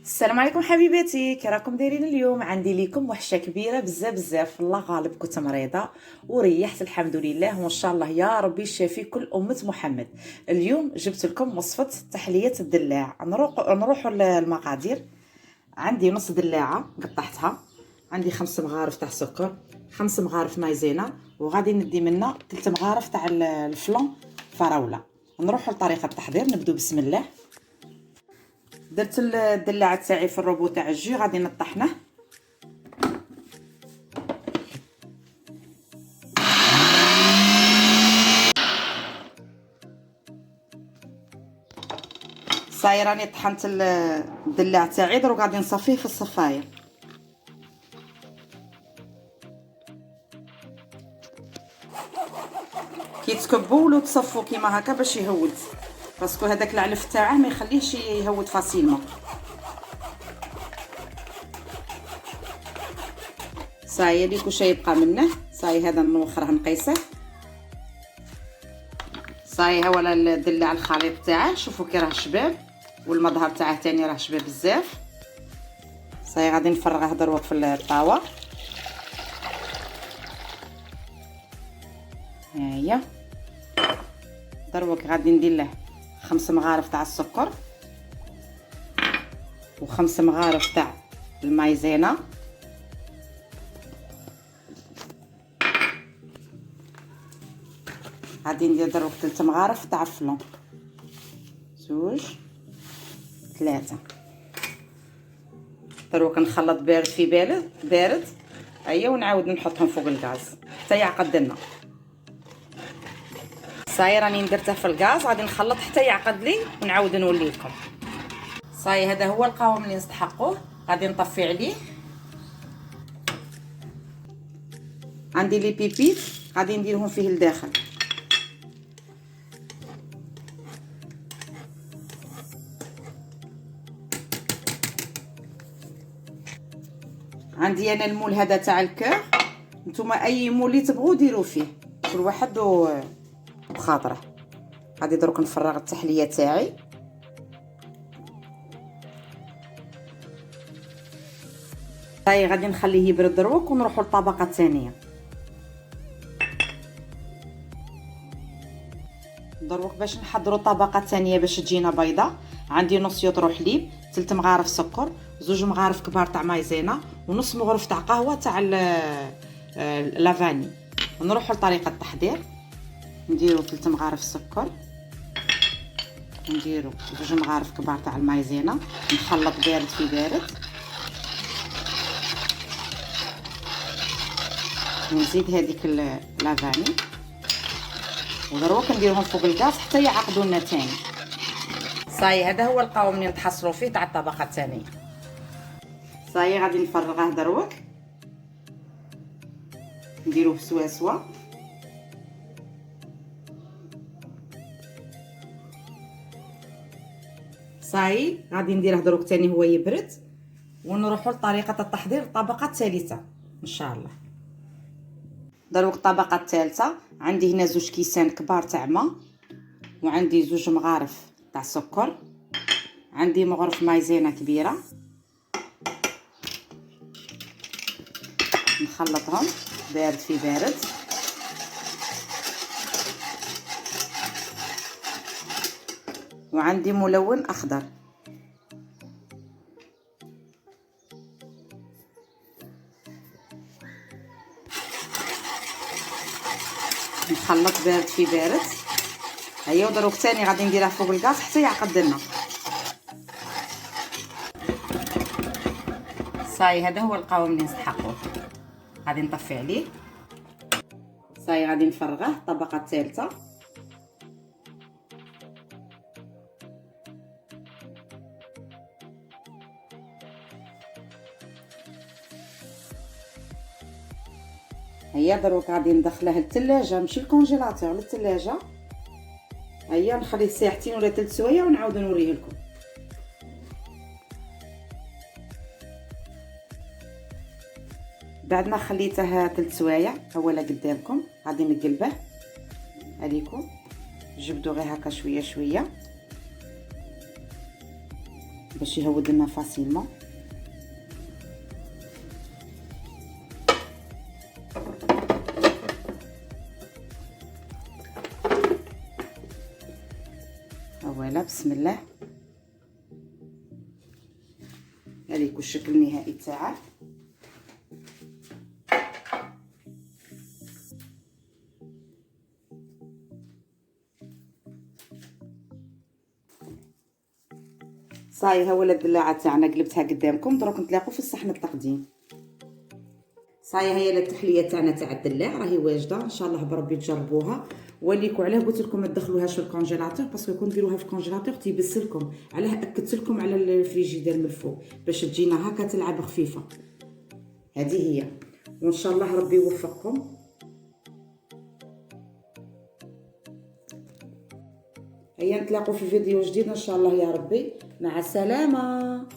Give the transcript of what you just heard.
السلام عليكم حبيباتي، كي راكم دايرين؟ اليوم عندي لكم وحشه كبيره بزاف بزاف. الله غالب كنت مريضه وريحت الحمد لله، وان شاء الله يا ربي يشافي كل امه محمد. اليوم جبت لكم وصفه تحليه الدلاع. نروحوا للمقادير. عندي نص دلاعه قطعتها، عندي 5 مغارف تاع سكر، 5 مغارف مايزينا، وغادي ندي منها 3 مغارف تاع الفلون فراوله. نروحوا لطريقه التحضير. نبدو بسم الله. درت الدلاعه تاعي في الروبو تاع الجي، غادي نطحنه. صاير راني طحنت الدلاع تاعي، دروك غادي نصفيه في الصفايه. كي تكبوا ولو تصفوا كيما هكا باش يهود، باسكو هذاك العلف تاعه ما يخليهش يهود فاسيلمون. صاي لي كلشي يبقى منه. صاي هذا نوخره نقيسه. صاي ها ولا الدلاع الخليط تاعه، شوفوا كي راه شباب، والمظهر تاعه تاني راه شباب بزاف. صاي غادي نفرغه دروك في الطاوه. هيا دروك غادي ندير له 5 مغارف تاع السكر، و5 مغارف تاع المايزينا، غادي ندير دروك 3 مغارف تاع الفلون، 2 3. دروك نخلط بارد في بارد. ايا ونعاود نحطهم فوق الغاز حتى يعقد لنا. صاي راني درته في الغاز، غادي نخلط حتى يعقد لي ونعاود نولي لكم. صاي هذا هو القوام اللي نستحقوه. غادي نطفي عليه. عندي لي بيبيت غادي نديرهم فيه لداخل. عندي انا المول هذا تاع الكور، نتوما اي مول اللي تبغوا ديروا فيه، كل واحد بخاطره. غادي دروك نفرغ التحليه تاعي. هاي غادي نخليه يبرد دروك ونروحوا للطبقه الثانيه. دروك باش نحضروا الطبقه الثانيه باش تجينا بيضه، عندي نص يطرو حليب، 3 مغارف سكر، 2 مغارف كبار تاع مايزينا، ونص مغرف تاع قهوه تاع لافاني. نروحوا لطريقه التحضير. نديروا 3 مغارف سكر، نديروا 2 مغارف كبار تاع المايزينا، نخلط بارد في بارد، ونزيد هذيك لافاني، ودروك نديرهم فوق الغاز حتى يعقدوا لنا تاني. صاي هذا هو القوام اللي نتحصلوا فيه تاع الطبقه الثانيه. صاي غادي نفرغه دروك، نديروه سوا سوا. صاي غادي نديره دروك تاني هو يبرد، ونروحوا لطريقه التحضير الطبقه الثالثه ان شاء الله. دروك الطبقه الثالثه، عندي هنا 2 كيسان كبار تاع ماء، وعندي 2 مغارف تاع سكر، عندي مغرف مايزينا كبيره. نخلطهم بارد في بارد. وعندي ملون اخضر. نخلط بارد في بارد. هيا دروك ثاني غادي نديرها فوق الغاز حتى يعقد لنا. صاي هذا هو القوام اللي نستحقوه. غادي نطفي عليه. صاي غادي نفرغه الطبقه الثالثه. هيا دروك غادي ندخله للثلاجه، ماشي الكونجيلاتور، للثلاجه. هيا نخليه ساعتين ولا 3 سوايع ونعاود نوريه لكم. بعد ما خليته 3 سوايع اولا قدامكم، غادي نقلبه عليكم. جبدوا غير هكا شويه شويه. باش يهود لنا فاسيلمون. فوالا بسم الله. هذا يكون الشكل النهائي تاعه. صاي ها ولا الدلاعه تاعنا قلبتها قدامكم. دروك نتلاقوا في الصحن التقديم. صاي هي التحليه تاعنا تاع الدلاع راهي واجده، ان شاء الله بربي تجربوها. وليكم علاه قلت لكم ما تدخلوهاش في الكونجيلاتور، باسكو كون ديروها في الكونجيلاتور تيبسلكم. علاه اكدت لكم على الفريجيدير من الفوق باش تجينا هكا تلعب خفيفه. هذه هي، وان شاء الله ربي يوفقكم. هيا نتلاقوا في فيديو جديد ان شاء الله يا ربي. مع السلامه.